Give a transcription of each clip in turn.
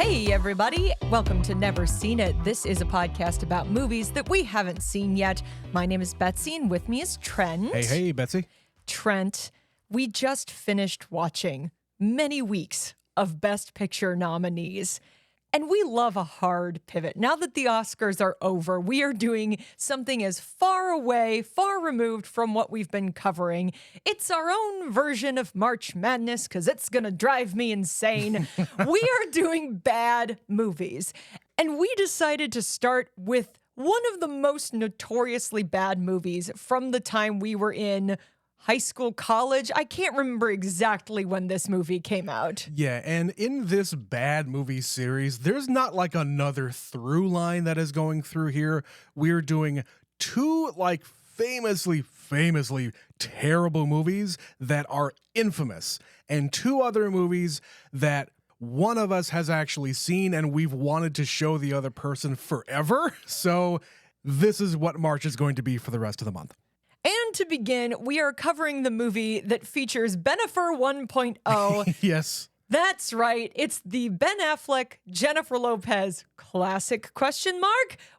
Hey, everybody. Welcome to Never Seen It. This is a podcast about movies that we haven't seen yet. My name is Betsy, and with me is Trent. Hey, Betsy. Trent, we just finished watching many weeks of Best Picture nominees. And we love a hard pivot. Now that the Oscars are over, we are doing something as far away, far removed from what we've been covering. It's our own version of March Madness because it's going to drive me insane. We are doing bad movies. And we decided to start with one of the most notoriously bad movies from the time we were in high school, college. I can't remember exactly when this movie came out. Yeah, and in this bad movie series, there's not like another through line that is going through here. We're doing two famously terrible movies that are infamous, and two other movies that one of us has actually seen and we've wanted to show the other person forever. So this is what March is going to be for the rest of the month. And to begin, we are covering the movie that features Bennifer 1.0. Yes. That's right. It's the Ben Affleck, Jennifer Lopez classic ? We're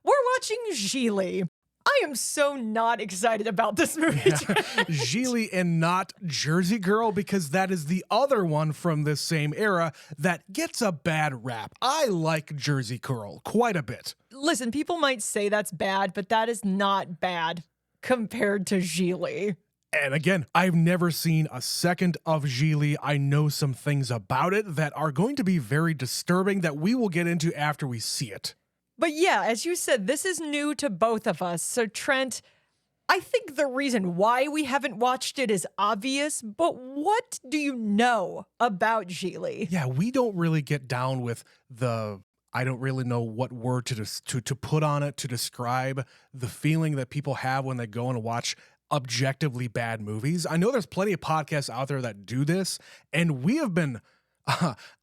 watching Gigli. I am so not excited about this movie. Yeah. Gigli and not Jersey Girl, because that is the other one from this same era that gets a bad rap. I like Jersey Girl quite a bit. Listen, people might say that's bad, but that is not bad compared to Gigli. And again, I've never seen a second of Gigli. I know some things about it that are going to be very disturbing that we will get into after we see it. But yeah, as you said, this is new to both of us. So Trent, I think the reason why we haven't watched it is obvious, but what do you know about Gigli? Yeah, we don't really get down with I don't really know what word to put on it to describe the feeling that people have when they go and watch objectively bad movies. I know there's plenty of podcasts out there that do this, and we have been,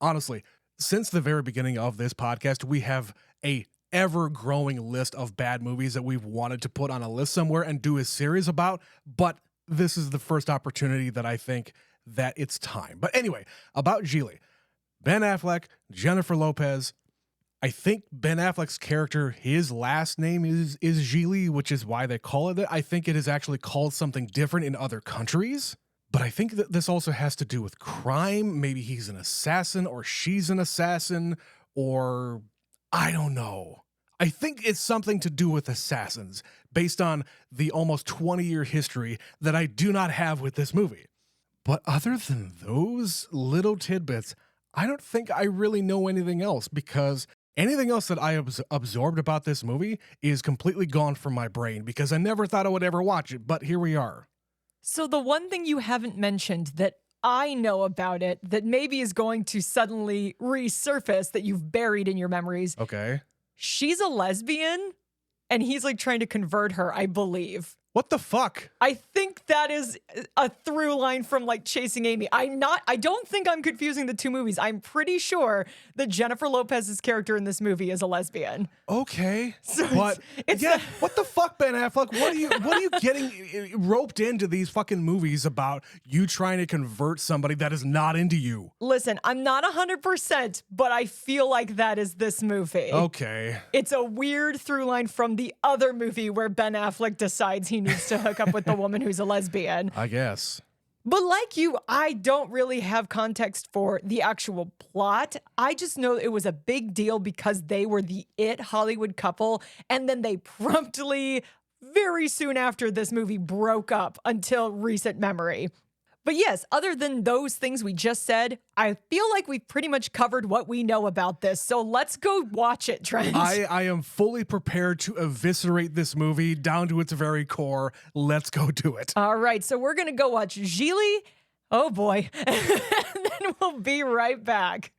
honestly, since the very beginning of this podcast, we have a ever-growing list of bad movies that we've wanted to put on a list somewhere and do a series about, but this is the first opportunity that I think that it's time. But anyway, about Gigli. Ben Affleck, Jennifer Lopez. I think Ben Affleck's character, his last name is Gigli, which is why they call it that. I think it is actually called something different in other countries. But I think that this also has to do with crime. Maybe he's an assassin or she's an assassin, or I don't know. I think it's something to do with assassins based on the almost 20-year history that I do not have with this movie. But other than those little tidbits, I don't think I really know anything else, because anything else that I absorbed about this movie is completely gone from my brain because I never thought I would ever watch it, but here we are. So the one thing you haven't mentioned that I know about it that maybe is going to suddenly resurface that you've buried in your memories. Okay. She's a lesbian, and he's trying to convert her, I believe. What the fuck? I think that is a through line from Chasing Amy. I don't think I'm confusing the two movies. I'm pretty sure that Jennifer Lopez's character in this movie is a lesbian. Okay. So but what the fuck, Ben Affleck? What are you getting roped into these fucking movies about you trying to convert somebody that is not into you? Listen, I'm not 100%, but I feel like that is this movie. Okay. It's a weird through line from the other movie where Ben Affleck decides he needs to hook up with the woman who's a lesbian. I guess. But like you, I don't really have context for the actual plot. I just know it was a big deal because they were the it Hollywood couple, and then they promptly, very soon after this movie, broke up until recent memory. But yes, other than those things we just said, I feel like we've pretty much covered what we know about this. So let's go watch it, Trent. I am fully prepared to eviscerate this movie down to its very core. Let's go do it. All right, so we're going to go watch Gigli. Oh boy. And then we'll be right back.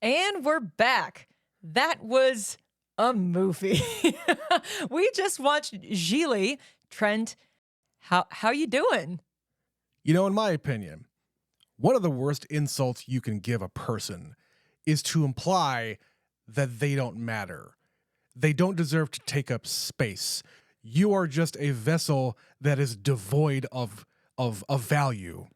And we're back. That was a movie. We just watched Gigli. Trent, how you doing? You know, in my opinion, one of the worst insults you can give a person is to imply that they don't matter. They don't deserve to take up space. You are just a vessel that is devoid of value.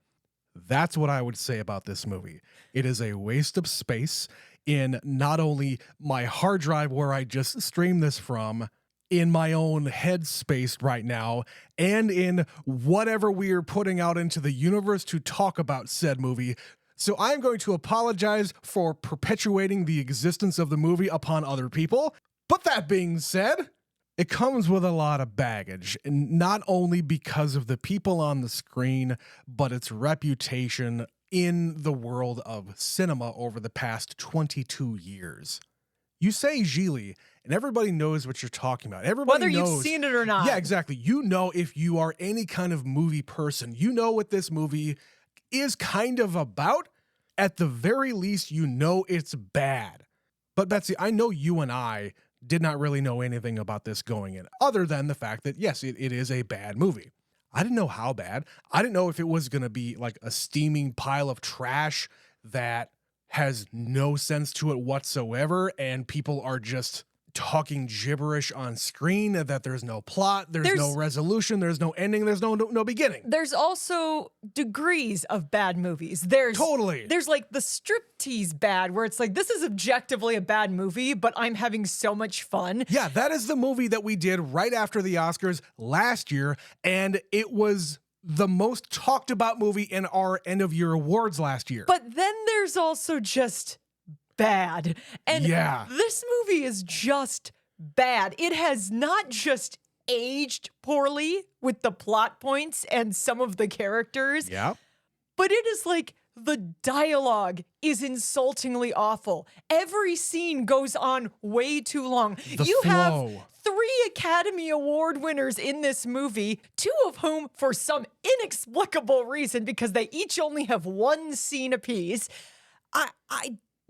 That's what I would say about this movie. It is a waste of space in not only my hard drive where I just streamed this from, in my own head space right now, and in whatever we are putting out into the universe to talk about said movie. So I'm going to apologize for perpetuating the existence of the movie upon other people. But that being said, it comes with a lot of baggage, and not only because of the people on the screen, but its reputation in the world of cinema over the past 22 years. You say Gigli, and everybody knows what you're talking about. Everybody Whether knows, you've seen it or not. Yeah, exactly. You know, if you are any kind of movie person, you know what this movie is kind of about. At the very least, you know it's bad. But Betsy, I know you and I did not really know anything about this going in, other than the fact that, yes, it is a bad movie. I didn't know how bad. I didn't know if it was going to be like a steaming pile of trash that has no sense to it whatsoever, and people are just talking gibberish on screen, that there's no plot, there's no resolution, there's no ending, there's no beginning. There's also degrees of bad movies. There's like the striptease bad, where it's like, this is objectively a bad movie, but I'm having so much fun. Yeah, that is the movie that we did right after the Oscars last year, and it was the most talked about movie in our end of year awards last year. But then there's also just bad. And this movie is just bad. It has not just aged poorly with the plot points and some of the characters. Yeah. But it is like the dialogue is insultingly awful. Every scene goes on way too long. You have 3 Academy Award winners in this movie, 2 of whom, for some inexplicable reason, because they each only have 1 scene apiece.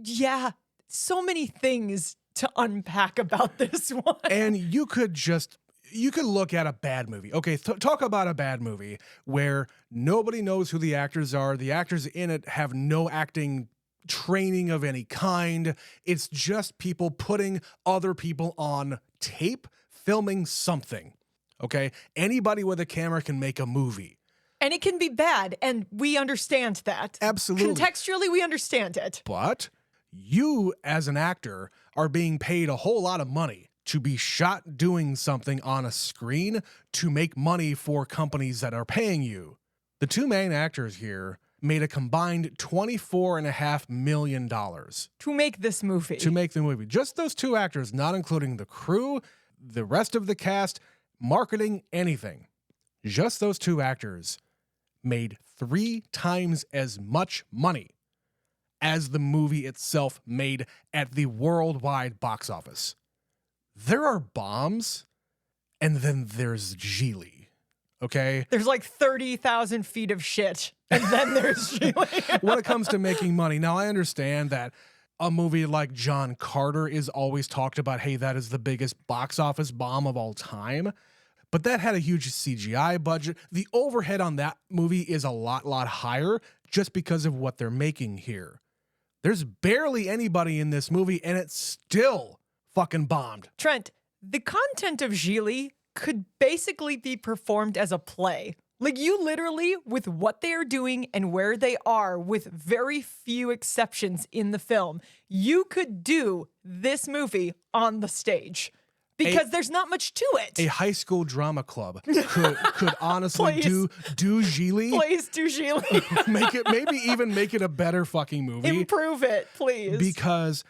Yeah, so many things to unpack about this one. And you could look at a bad movie. Okay, talk about a bad movie where nobody knows who the actors are. The actors in it have no acting training of any kind. It's just people putting other people on tape, filming something. Okay? Anybody with a camera can make a movie. And it can be bad, and we understand that. Absolutely. Contextually, we understand it. But you, as an actor, are being paid a whole lot of money to be shot doing something on a screen to make money for companies that are paying you. The 2 main actors here made a combined $24.5 million. To make this movie. To make the movie. Just those 2 actors, not including the crew, the rest of the cast, marketing, anything. Just those 2 actors made 3 times as much money as the movie itself made at the worldwide box office. There are bombs, and then there's Gigli, okay? There's like 30,000 feet of shit, and then there's Gigli. When it comes to making money. Now, I understand that a movie like John Carter is always talked about, hey, that is the biggest box office bomb of all time. But that had a huge CGI budget. The overhead on that movie is a lot higher just because of what they're making here. There's barely anybody in this movie, and it's still fucking bombed. Trent, the content of Gigli could basically be performed as a play. Like, you literally, with what they are doing and where they are, with very few exceptions in the film, you could do this movie on the stage. Because there's not much to it. A high school drama club could honestly do Gigli. Please do Gigli. maybe even make it a better fucking movie. Improve it, please. Because,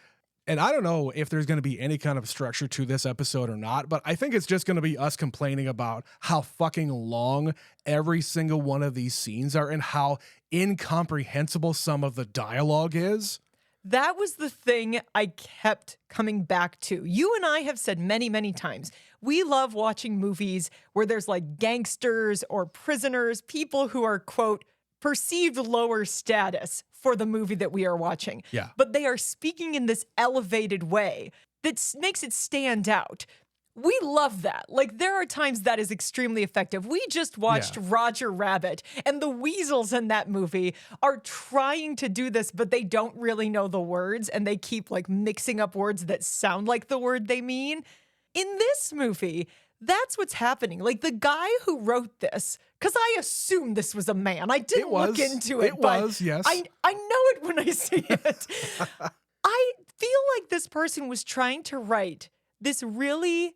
and I don't know if there's going to be any kind of structure to this episode or not, but I think it's just going to be us complaining about how fucking long every single one of these scenes are and how incomprehensible some of the dialogue is. That was the thing I kept coming back to. You and I have said many, many times, we love watching movies where there's like gangsters or prisoners, people who are, quote, perceived lower status for the movie that we are watching. Yeah. But they are speaking in this elevated way that makes it stand out. We love that. Like, there are times that is extremely effective. We just watched Roger Rabbit, and the weasels in that movie are trying to do this, but they don't really know the words, and they keep like mixing up words that sound like the word they mean. In this movie, that's what's happening. Like, the guy who wrote this, because I assume this was a man. I didn't look into it. It was, yes. I know it when I see it. I feel like this person was trying to write this really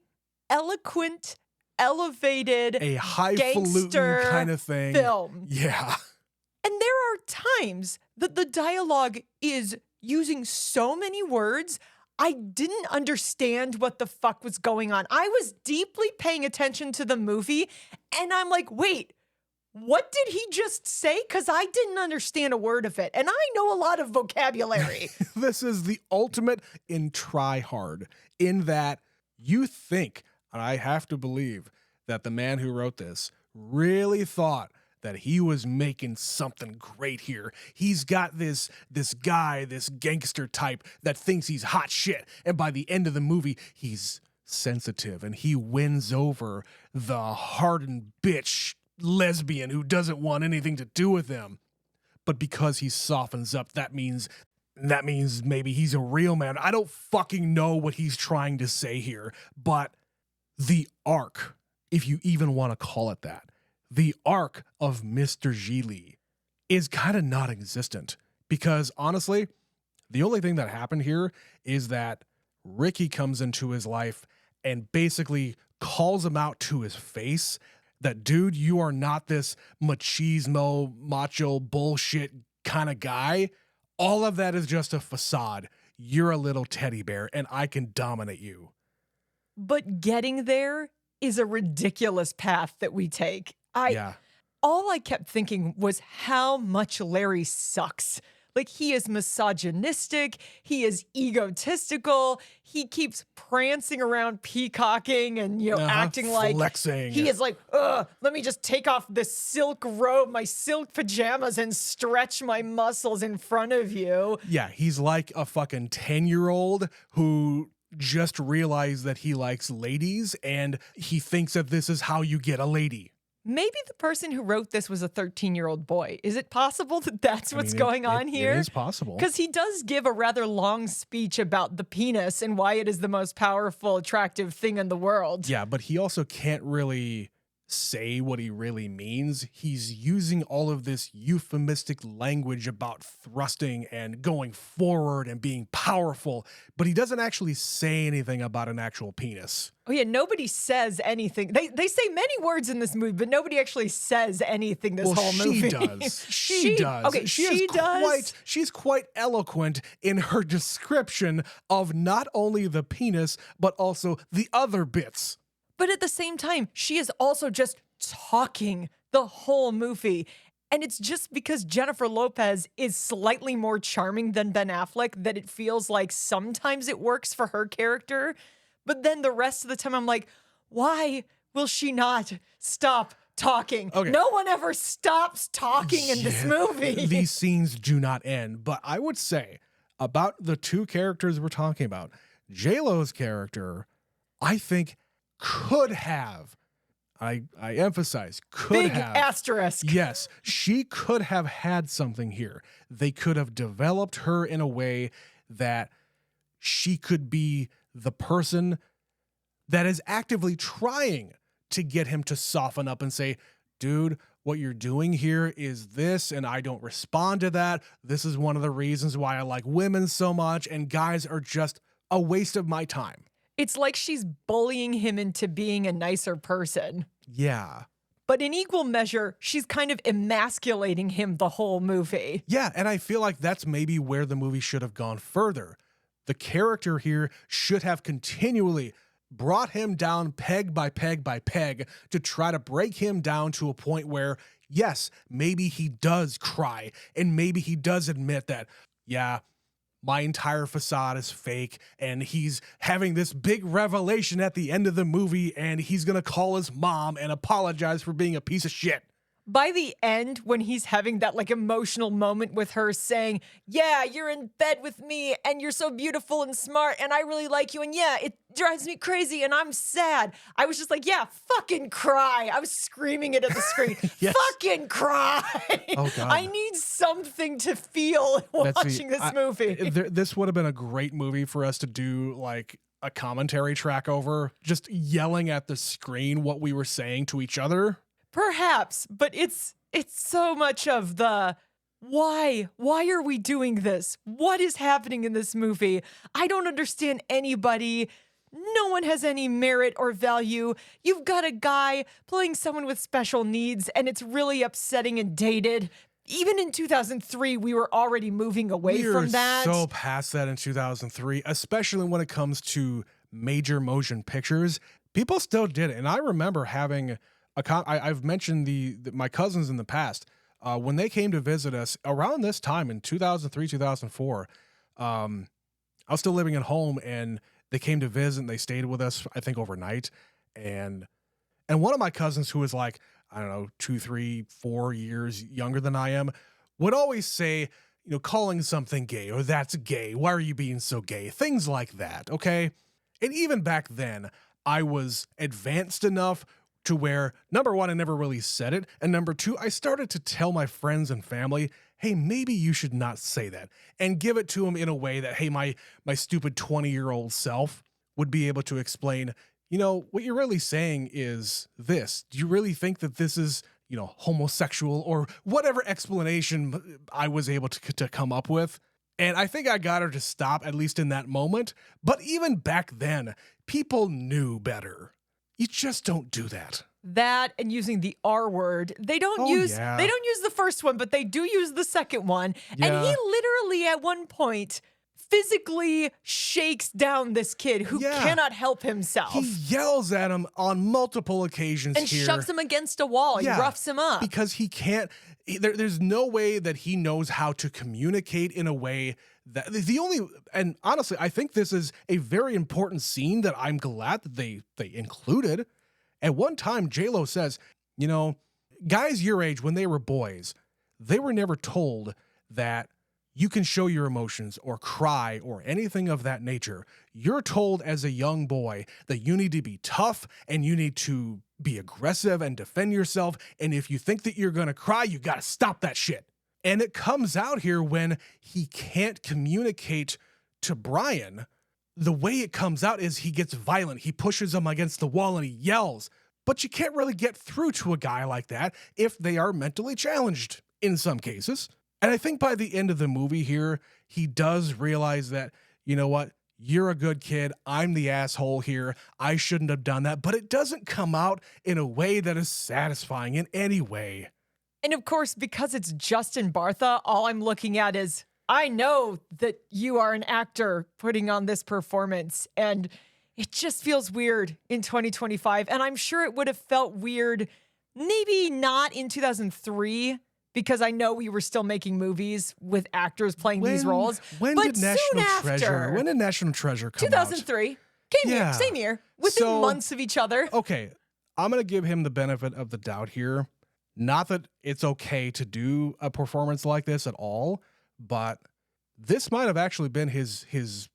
eloquent, elevated, a highfalutin kind of thing. Film. Yeah. And there are times that the dialogue is using so many words, I didn't understand what the fuck was going on. I was deeply paying attention to the movie, and I'm like, wait, what did he just say? Because I didn't understand a word of it. And I know a lot of vocabulary. This is the ultimate in try hard, in that you think, and I have to believe, that the man who wrote this really thought that he was making something great here. He's got this guy, this gangster type that thinks he's hot shit. And by the end of the movie, he's sensitive and he wins over the hardened bitch lesbian who doesn't want anything to do with him. But because he softens up, that means maybe he's a real man. I don't fucking know what he's trying to say here, but the arc, if you even want to call it that, the arc of Mr. Gigli is kind of non-existent, because honestly, the only thing that happened here is that Ricky comes into his life and basically calls him out to his face that, dude, you are not this machismo, macho bullshit kind of guy. All of that is just a facade. You're a little teddy bear and I can dominate you. But getting there is a ridiculous path that we take. All I kept thinking was how much Larry sucks. Like, he is misogynistic, he is egotistical, he keeps prancing around, peacocking and, acting like flexing. He is like, let me just take off this silk robe, my silk pajamas, and stretch my muscles in front of you. Yeah, he's like a fucking 10-year-old who just realized that he likes ladies and he thinks that this is how you get a lady. Maybe the person who wrote this was a 13-year-old boy. Is it possible that that's what's going on here? It is possible. Because he does give a rather long speech about the penis and why it is the most powerful, attractive thing in the world. Yeah, but he also can't really say what he really means. He's using all of this euphemistic language about thrusting and going forward and being powerful, but he doesn't actually say anything about an actual penis. Oh yeah, nobody says anything. They say many words in this movie, but nobody actually says anything this whole movie. She does. She does. Okay, she does. She's quite eloquent in her description of not only the penis, but also the other bits. But at the same time, she is also just talking the whole movie. And it's just because Jennifer Lopez is slightly more charming than Ben Affleck that it feels like sometimes it works for her character. But then the rest of the time, I'm like, why will she not stop talking? Okay. No one ever stops talking in this movie. These scenes do not end. But I would say about the two characters we're talking about, J-Lo's character, I think could have, I emphasize, could have. Big asterisk. Yes, she could have had something here. They could have developed her in a way that she could be the person that is actively trying to get him to soften up and say, dude, what you're doing here is this, and I don't respond to that. This is one of the reasons why I like women so much, and guys are just a waste of my time. It's like she's bullying him into being a nicer person. Yeah. But in equal measure, she's kind of emasculating him the whole movie. Yeah, and I feel like that's maybe where the movie should have gone further. The character here should have continually brought him down peg by peg by peg to try to break him down to a point where, yes, maybe he does cry, and maybe he does admit that, yeah, my entire facade is fake, and he's having this big revelation at the end of the movie, and he's gonna call his mom and apologize for being a piece of shit. By the end, when he's having that like emotional moment with her saying, yeah, you're in bed with me and you're so beautiful and smart and I really like you. And yeah, it drives me crazy and I'm sad. I was just like, yeah, fucking cry. I was screaming it at the screen. Yes. Fucking cry. Oh, God. I need something to feel watching this movie. This would have been a great movie for us to do like a commentary track over, just yelling at the screen what we were saying to each other. Perhaps, but it's so much of the why are we doing this? What is happening in this movie? I don't understand anybody. No one has any merit or value. You've got a guy playing someone with special needs, and it's really upsetting and dated. Even in 2003, we were already moving away from that. So past that in 2003, especially when it comes to major motion pictures, people still did it. And I remember having I've mentioned my cousins in the past, when they came to visit us around this time in 2003, 2004, I was still living at home and they came to visit and they stayed with us, I think overnight. And one of my cousins who was like, I don't know, 2, 3, 4 years younger than I am, would always say, calling something gay or that's gay. Why are you being so gay? Things like that. Okay. And even back then I was advanced enough to where, number one, I never really said it. And number two, I started to tell my friends and family, hey, maybe you should not say that, and give it to them in a way that, hey, my stupid 20-year-old self would be able to explain, what you're really saying is this. Do you really think that this is, homosexual, or whatever explanation I was able to come up with? And I think I got her to stop, at least in that moment. But even back then, people knew better. You just don't do that. That and using the R word. They don't use the first one, but they do use the second one. Yeah. And he literally at one point physically shakes down this kid who cannot help himself. He yells at him on multiple occasions and shoves him against a wall. He roughs him up. Because he can't, there's no way that he knows how to communicate in a way that and honestly, I think this is a very important scene that I'm glad that they included. At one time, J-Lo says, guys your age, when they were boys, they were never told that you can show your emotions or cry or anything of that nature. You're told as a young boy that you need to be tough and you need to be aggressive and defend yourself. And if you think that you're going to cry, you got to stop that shit. And it comes out here when he can't communicate to Brian. The way it comes out is he gets violent. He pushes him against the wall and he yells. But you can't really get through to a guy like that if they are mentally challenged in some cases. And I think by the end of the movie here, he does realize that, you know what? You're a good kid. I'm the asshole here. I shouldn't have done that. But it doesn't come out in a way that is satisfying in any way. And of course, because it's Justin Bartha, all I'm looking at is, I know that you are an actor putting on this performance. And it just feels weird in 2025. And I'm sure it would have felt weird, maybe not in 2003, because I know we were still making movies with actors playing these roles. When did National Treasure come 2003. out? Came here, same year, within months of each other. Okay, I'm going to give him the benefit of the doubt here. Not that it's okay to do a performance like this at all, but this might have actually been his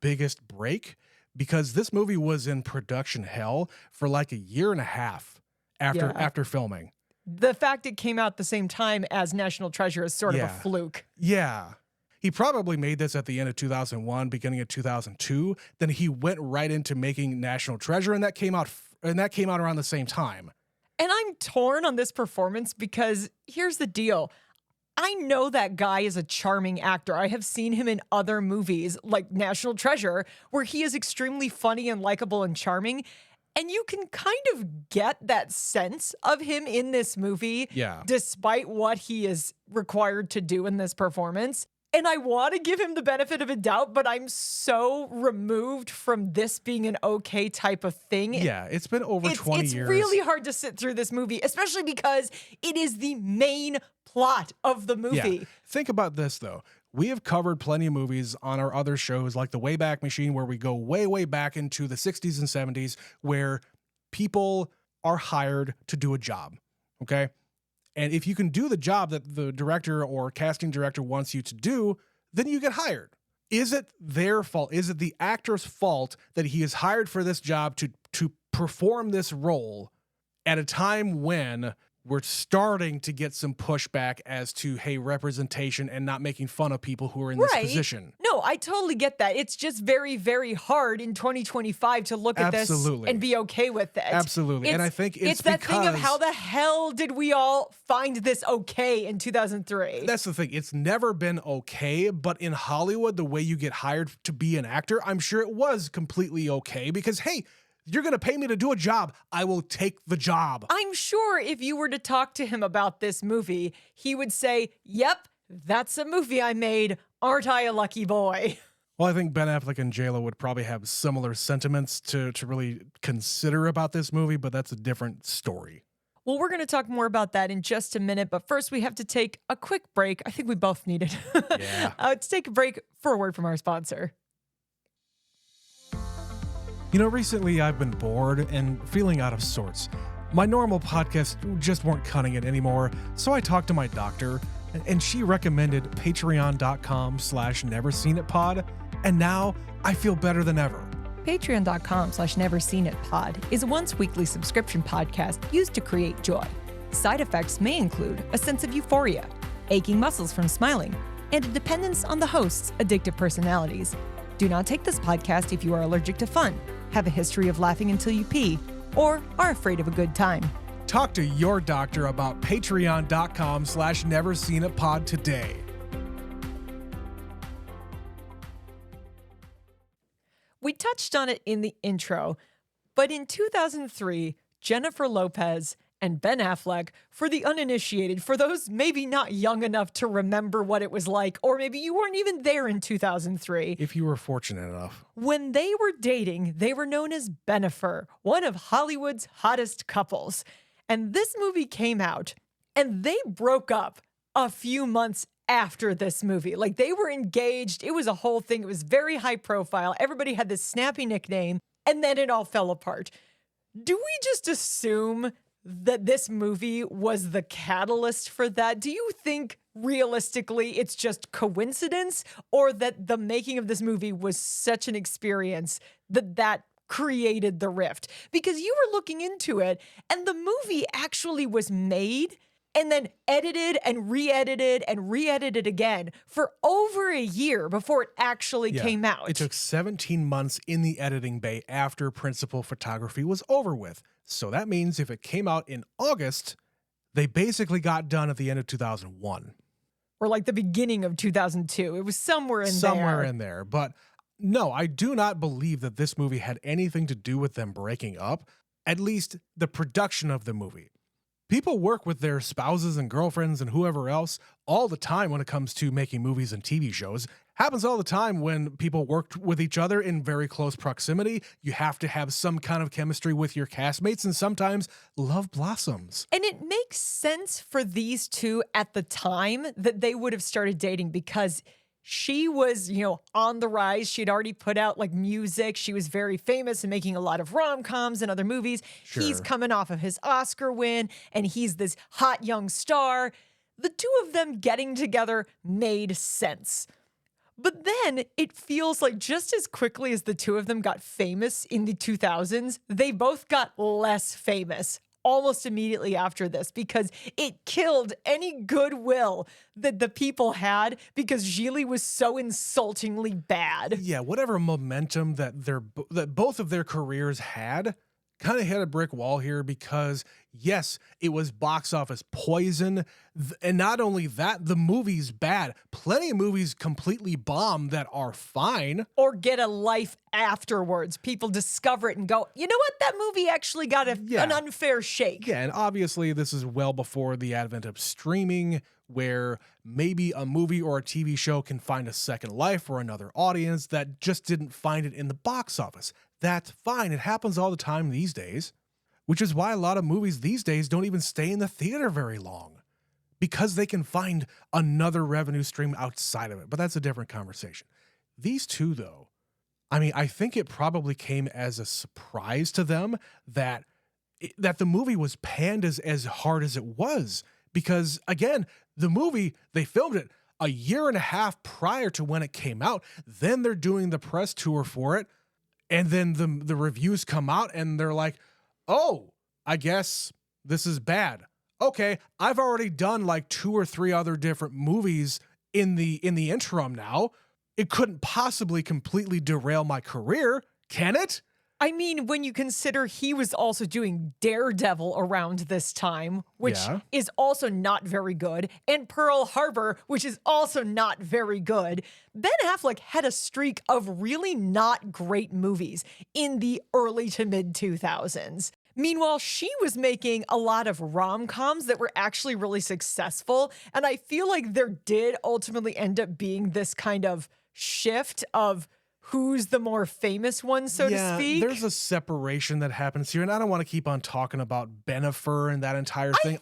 biggest break, because this movie was in production hell for like a year and a half after filming. The fact it came out the same time as National Treasure is sort of a fluke. Yeah. He probably made this at the end of 2001, beginning of 2002. Then he went right into making National Treasure, and that came out around the same time. And I'm torn on this performance because here's the deal. I know that guy is a charming actor. I have seen him in other movies like National Treasure, where he is extremely funny and likable and charming. And you can kind of get that sense of him in this movie, despite what he is required to do in this performance. And I want to give him the benefit of a doubt, but I'm so removed from this being an okay type of thing. Yeah, it's been over 20 years. It's really hard to sit through this movie, especially because it is the main plot of the movie. Yeah. Think about this, though. We have covered plenty of movies on our other shows, like The Wayback Machine, where we go way, way back into the 60s and 70s, where people are hired to do a job, okay? And if you can do the job that the director or casting director wants you to do, then you get hired. Is it their fault? Is it the actor's fault that he is hired for this job to perform this role at a time when we're starting to get some pushback as to, hey, representation and not making fun of people who are in this position? No, I totally get that. It's just very, very hard in 2025 to look at this and be okay with it. Absolutely. And I think it's that thing of how the hell did we all find this okay in 2003? That's the thing. It's never been okay, but in Hollywood, the way you get hired to be an actor, I'm sure it was completely okay because, hey, you're going to pay me to do a job. I will take the job. I'm sure if you were to talk to him about this movie, he would say, yep, that's a movie I made. Aren't I a lucky boy? Well, I think Ben Affleck and J.Lo would probably have similar sentiments to really consider about this movie, but that's a different story. Well, we're going to talk more about that in just a minute, but first we have to take a quick break. I think we both need it. Yeah. Let's take a break for a word from our sponsor. You know, recently I've been bored and feeling out of sorts. My normal podcasts just weren't cutting it anymore, so I talked to my doctor, and she recommended patreon.com/neverseenitpod, and now I feel better than ever. Patreon.com/neverseenitpod is a once-weekly subscription podcast used to create joy. Side effects may include a sense of euphoria, aching muscles from smiling, and a dependence on the host's addictive personalities. Do not take this podcast if you are allergic to fun, have a history of laughing until you pee, or are afraid of a good time. Talk to your doctor about patreon.com/neverseenitpod today. We touched on it in the intro, but in 2003, Jennifer Lopez and Ben Affleck, for the uninitiated, for those maybe not young enough to remember what it was like, or maybe you weren't even there in 2003. If you were fortunate enough. When they were dating, they were known as Bennifer, one of Hollywood's hottest couples. And this movie came out, and they broke up a few months after this movie. Like, they were engaged. It was a whole thing. It was very high profile. Everybody had this snappy nickname, and then it all fell apart. Do we just assume that this movie was the catalyst for that? Do you think realistically it's just coincidence, or that the making of this movie was such an experience that created the rift? Because you were looking into it, and the movie actually was made and then edited and re-edited again for over a year before it actually came out. It took 17 months in the editing bay after principal photography was over with. So that means if it came out in August, they basically got done at the end of 2001. Or like the beginning of 2002. It was somewhere in there. Somewhere in there. But no, I do not believe that this movie had anything to do with them breaking up, at least the production of the movie. People work with their spouses and girlfriends and whoever else all the time when it comes to making movies and TV shows. Happens all the time when people work with each other in very close proximity. You have to have some kind of chemistry with your castmates, and sometimes love blossoms. And it makes sense for these two at the time that they would have started dating, because she was, on the rise. She'd already put out like music. She was very famous and making a lot of rom-coms and other movies. Sure. He's coming off of his Oscar win, and he's this hot young star. The two of them getting together made sense. But then it feels like just as quickly as the two of them got famous in the 2000s, they both got less famous almost immediately after this, because it killed any goodwill that the people had, because Gigli was so insultingly bad. Yeah, whatever momentum that both of their careers had kind of hit a brick wall here, because yes, it was box office poison. And not only that, the movie's bad. Plenty of movies completely bomb that are fine. Or get a life afterwards. People discover it and go, you know what? That movie actually got an unfair shake. Yeah, and obviously this is well before the advent of streaming, where maybe a movie or a TV show can find a second life for another audience that just didn't find it in the box office. That's fine. It happens all the time these days, which is why a lot of movies these days don't even stay in the theater very long, because they can find another revenue stream outside of it. But that's a different conversation. These two, though, I think it probably came as a surprise to them that the movie was panned as hard as it was, because again, the movie, they filmed it a year and a half prior to when it came out. Then they're doing the press tour for it. And then the reviews come out and they're like, oh, I guess this is bad. Okay, I've already done like 2 or 3 other different movies in the interim now. It couldn't possibly completely derail my career, can it? I mean, when you consider he was also doing Daredevil around this time, which is also not very good, and Pearl Harbor, which is also not very good, Ben Affleck had a streak of really not great movies in the early to mid 2000s. Meanwhile, she was making a lot of rom-coms that were actually really successful, and I feel like there did ultimately end up being this kind of shift of who's the more famous one, so to speak. There's a separation that happens here, and I don't want to keep on talking about Bennifer and that entire thing.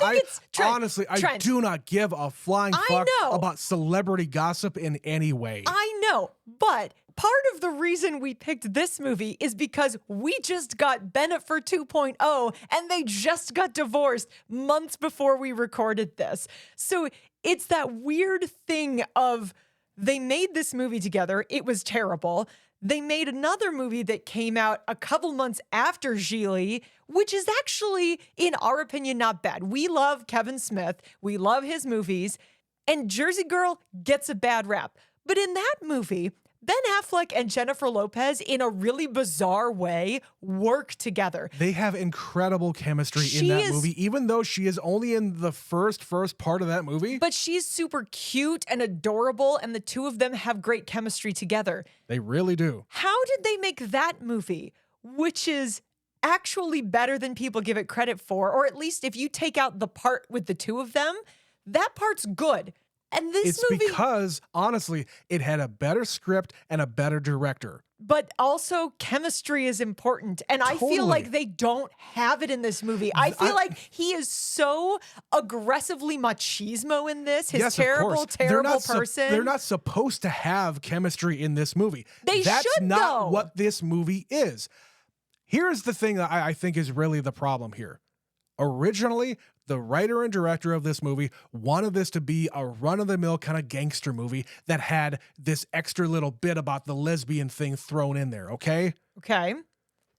Honestly, I do not give a flying fuck about celebrity gossip in any way. I know, but part of the reason we picked this movie is because we just got Bennifer 2.0, and they just got divorced months before we recorded this. So it's that weird thing of, they made this movie together. It was terrible. They made another movie that came out a couple months after Gigli, which is actually, in our opinion, not bad. We love Kevin Smith. We love his movies. And Jersey Girl gets a bad rap. But in that movie, Ben Affleck and Jennifer Lopez, in a really bizarre way, work together. They have incredible chemistry in that movie, even though she is only in the first part of that movie. But she's super cute and adorable, and the two of them have great chemistry together. They really do. How did they make that movie, which is actually better than people give it credit for, or at least if you take out the part with the two of them, that part's good. And this movie, because, honestly, it had a better script and a better director. But also, chemistry is important. And I feel like they don't have it in this movie. I feel like he is so aggressively machismo in this. His terrible person. They're not supposed to have chemistry in this movie. That's not what this movie is. Here's the thing that I think is really the problem here. Originally, the writer and director of this movie wanted this to be a run-of-the-mill kind of gangster movie that had this extra little bit about the lesbian thing thrown in there, okay? Okay.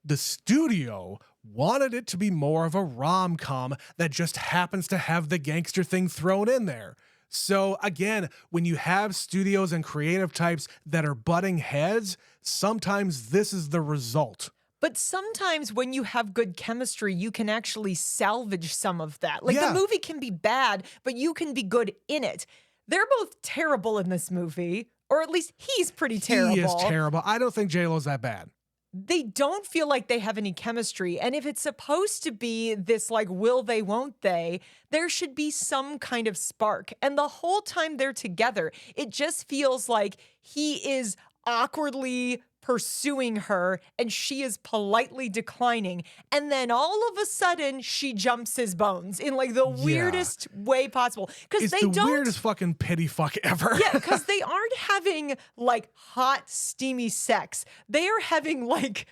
The studio wanted it to be more of a rom-com that just happens to have the gangster thing thrown in there. So again, when you have studios and creative types that are butting heads, sometimes this is the result. But sometimes when you have good chemistry, you can actually salvage some of that. Like, the movie can be bad, but you can be good in it. They're both terrible in this movie, or at least he's pretty terrible. He is terrible. I don't think J-Lo's that bad. They don't feel like they have any chemistry. And if it's supposed to be this, like, will they, won't they, there should be some kind of spark. And the whole time they're together, it just feels like he is awkwardly pursuing her and she is politely declining, and then all of a sudden she jumps his bones in like the weirdest way possible, because they don't. It's the weirdest fucking pity fuck ever. Yeah, because they aren't having like hot steamy sex, they are having like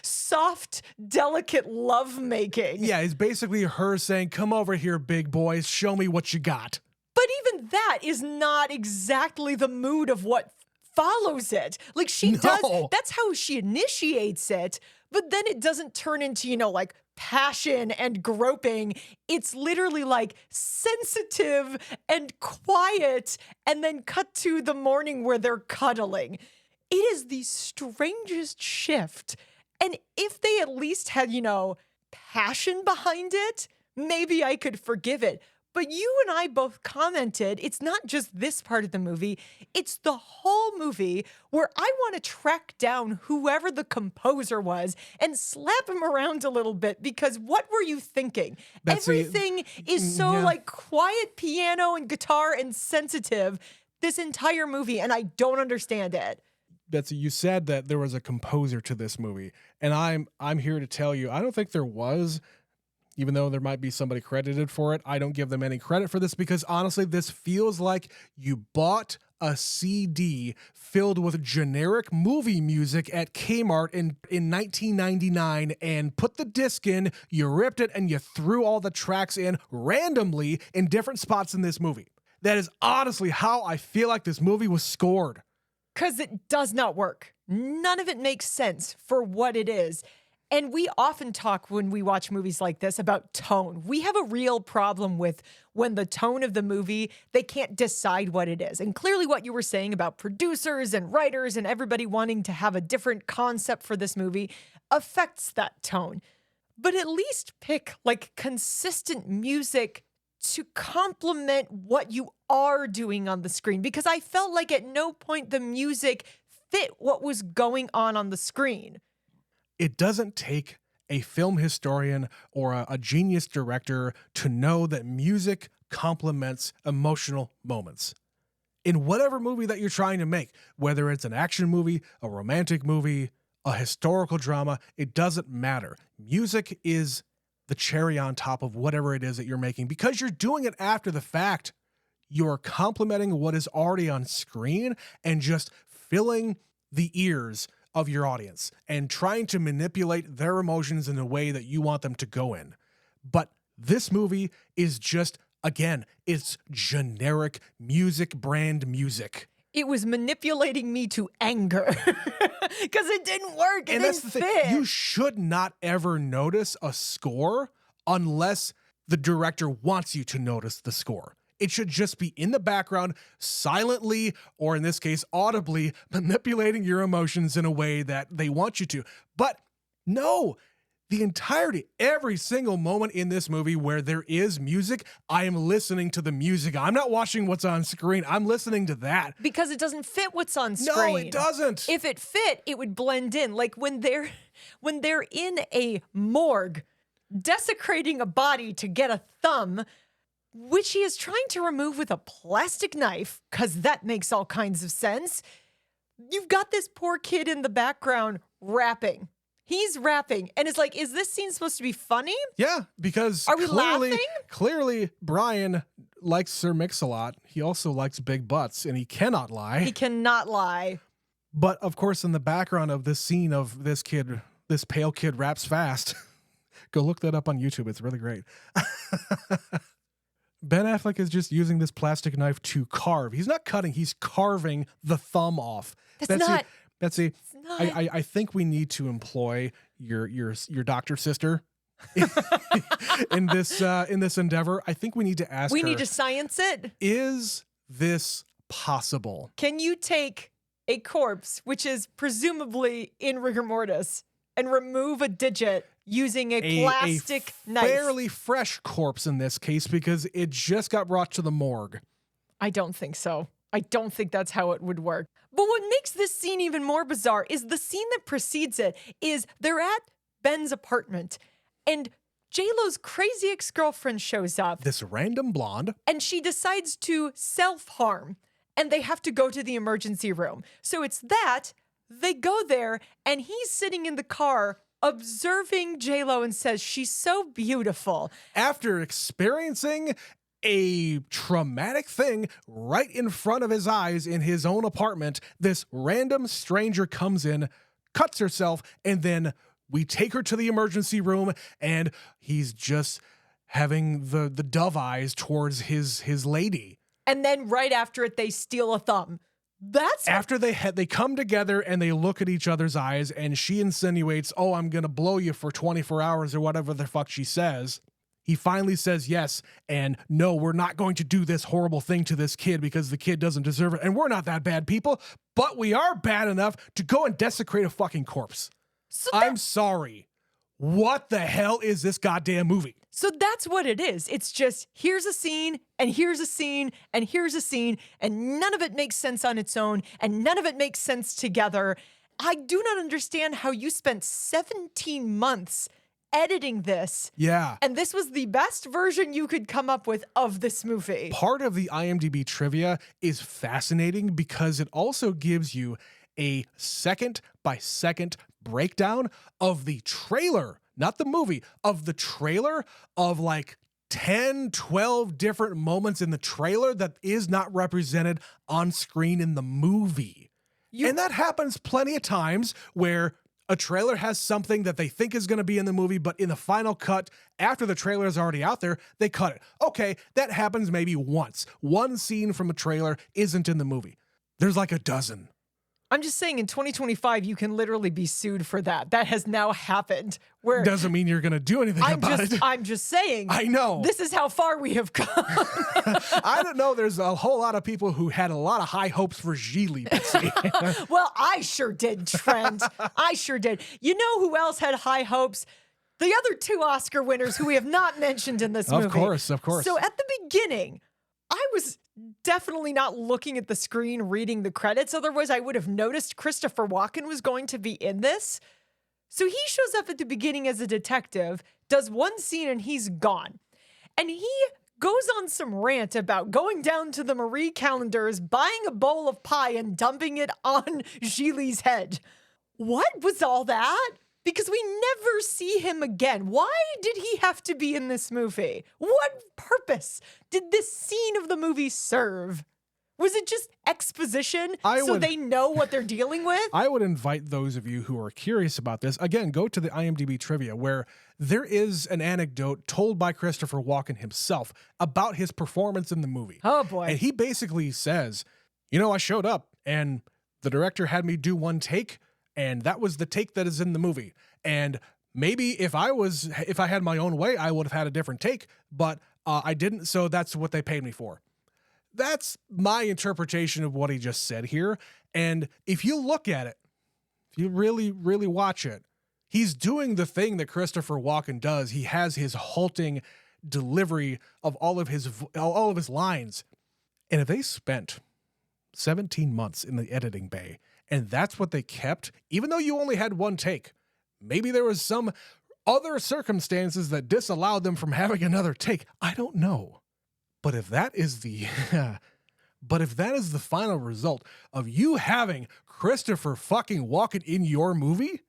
soft delicate love making. Yeah, it's basically her saying, come over here, big boys, show me what you got. But even that is not exactly the mood of what follows it. Like, she does, that's how she initiates it, but then it doesn't turn into, you know, like passion and groping. It's literally like sensitive and quiet, and then cut to the morning where they're cuddling. It is the strangest shift. And if they at least had, you know, passion behind it, maybe I could forgive it. But you and I both commented, it's not just this part of the movie, it's the whole movie where I want to track down whoever the composer was and slap him around a little bit, because what were you thinking? Everything is so like quiet piano and guitar and sensitive this entire movie, and I don't understand it. Betsy, you said that there was a composer to this movie, and I'm here to tell you, I don't think there was. Even though there might be somebody credited for it, I don't give them any credit for this, because honestly, this feels like you bought a CD filled with generic movie music at Kmart in 1999 and put the disc in, you ripped it, and you threw all the tracks in randomly in different spots in this movie. That is honestly how I feel like this movie was scored. Because it does not work. None of it makes sense for what it is. And we often talk when we watch movies like this about tone. We have a real problem with when the tone of the movie, they can't decide what it is. And clearly what you were saying about producers and writers and everybody wanting to have a different concept for this movie affects that tone. But at least pick like consistent music to complement what you are doing on the screen, because I felt like at no point the music fit what was going on the screen. It doesn't take a film historian or a genius director to know that music complements emotional moments. In whatever movie that you're trying to make, whether it's an action movie, a romantic movie, a historical drama, it doesn't matter. Music is the cherry on top of whatever it is that you're making, because you're doing it after the fact. You're complementing what is already on screen and just filling the ears of your audience and trying to manipulate their emotions in a way that you want them to go in. But this movie is just, again, it's generic music brand music. It was manipulating me to anger because it didn't work. It didn't fit. You should not ever notice a score unless the director wants you to notice the score. It should just be in the background, silently, or in this case, audibly, manipulating your emotions in a way that they want you to. But no, the entirety, every single moment in this movie where there is music, I am listening to the music. I'm not watching what's on screen. I'm listening to that. Because it doesn't fit what's on screen. No, it doesn't. If it fit, it would blend in. Like when they're in a morgue, desecrating a body to get a thumb, which he is trying to remove with a plastic knife, because that makes all kinds of sense. You've got this poor kid in the background rapping. He's rapping, and it's like, is this scene supposed to be funny? Yeah, because are we laughing? Clearly, Brian likes Sir Mix-a-Lot. He also likes big butts, and he cannot lie. He cannot lie. But of course, in the background of this scene of this kid, this pale kid raps fast. Go look that up on YouTube. It's really great. Ben Affleck is just using this plastic knife to carve. He's not cutting, he's carving the thumb off. Betsy, I think we need to employ your doctor sister in this endeavor. I think we need to ask her. We need to science it. Is this possible? Can you take a corpse, which is presumably in rigor mortis, and remove a digit using a plastic knife? Fairly fresh corpse in this case, because it just got brought to the morgue. I don't think so. I don't think that's how it would work. But what makes this scene even more bizarre is the scene that precedes it. Is they're at Ben's apartment, and J-Lo's crazy ex-girlfriend shows up. This random blonde. And she decides to self-harm, and they have to go to the emergency room. So it's that, they go there, and he's sitting in the car observing J-Lo and says, she's so beautiful. After experiencing a traumatic thing right in front of his eyes in his own apartment, this random stranger comes in, cuts herself, and then we take her to the emergency room, and he's just having the dove eyes towards his lady. And then right after it, they steal a thumb. That's after they come together and they look at each other's eyes, and she insinuates, "Oh, I'm gonna blow you for 24 hours," or whatever the fuck she says. He finally says yes, and no, we're not going to do this horrible thing to this kid because the kid doesn't deserve it, and we're not that bad people, but we are bad enough to go and desecrate a fucking corpse. So I'm sorry. What the hell is this goddamn movie? So that's what it is. It's just, here's a scene, and here's a scene, and here's a scene, and none of it makes sense on its own, and none of it makes sense together. I do not understand how you spent 17 months editing this. Yeah. And this was the best version you could come up with of this movie. Part of the IMDb trivia is fascinating because it also gives you a second-by-second breakdown of the trailer, not the movie, of the trailer of like 10, 12 different moments in the trailer that is not represented on screen in the movie. And that happens plenty of times where a trailer has something that they think is going to be in the movie, but in the final cut, after the trailer is already out there, they cut it. Okay, that happens maybe once. One scene from a trailer isn't in the movie. There's like a dozen. I'm just saying in 2025, you can literally be sued for that. That has now happened. Where doesn't mean you're going to do anything about it. I'm just saying. I know. This is how far we have come. I don't know. There's a whole lot of people who had a lot of high hopes for Gigli. Well, I sure did, Trent. I sure did. You know who else had high hopes? The other two Oscar winners who we have not mentioned in this movie. Of course. So at the beginning, I was definitely not looking at the screen, reading the credits. Otherwise, I would have noticed Christopher Walken was going to be in this. So he shows up at the beginning as a detective, does one scene, and he's gone. And he goes on some rant about going down to the Marie Callender's, buying a bowl of pie, and dumping it on Gigli's head. What was all that? Because we never see him again. Why did he have to be in this movie? What purpose did this scene of the movie serve? Was it just exposition they know what they're dealing with? I would invite those of you who are curious about this, again, go to the IMDb trivia where there is an anecdote told by Christopher Walken himself about his performance in the movie. Oh, boy. And he basically says, I showed up and the director had me do one take, and that was the take that is in the movie. And maybe if I had my own way, I would have had a different take, but I didn't. So that's what they paid me for. That's my interpretation of what he just said here. And if you look at it, if you really, really watch it, he's doing the thing that Christopher Walken does. He has his halting delivery of all of his lines. And if they spent 17 months in the editing bay, and that's what they kept, even though you only had one take, maybe there was some other circumstances that disallowed them from having another take. I don't know. But if that is the final result of you having Christopher fucking Walken in your movie,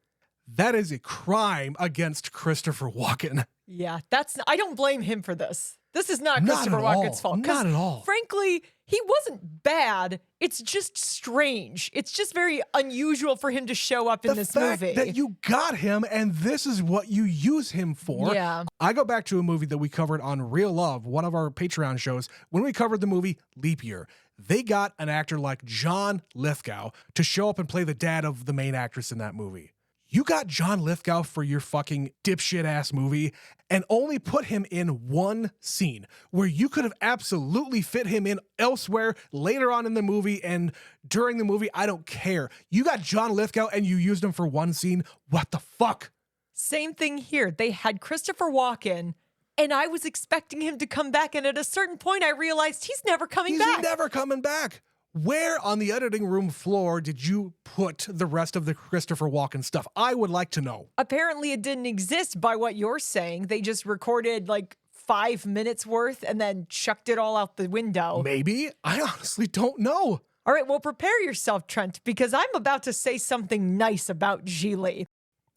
that is a crime against Christopher Walken. Yeah, I don't blame him for this. This is not Christopher Walken's fault. Not at all. Frankly, he wasn't bad. It's just strange. It's just very unusual for him to show up in this movie. The fact that you got him and this is what you use him for. Yeah. I go back to a movie that we covered on Real Love, one of our Patreon shows, when we covered the movie Leap Year. They got an actor like John Lithgow to show up and play the dad of the main actress in that movie. You got John Lithgow for your fucking dipshit ass movie and only put him in one scene where you could have absolutely fit him in elsewhere later on in the movie and during the movie. I don't care. You got John Lithgow and you used him for one scene. What the fuck? Same thing here. They had Christopher Walken and I was expecting him to come back. And at a certain point, I realized he's never coming back. He's never coming back. Where on the editing room floor did you put the rest of the Christopher Walken stuff? I would like to know. Apparently it didn't exist by what you're saying. They just recorded like 5 minutes worth and then chucked it all out the window. Maybe. I honestly don't know. All right, well, prepare yourself, Trent, because I'm about to say something nice about Gigli.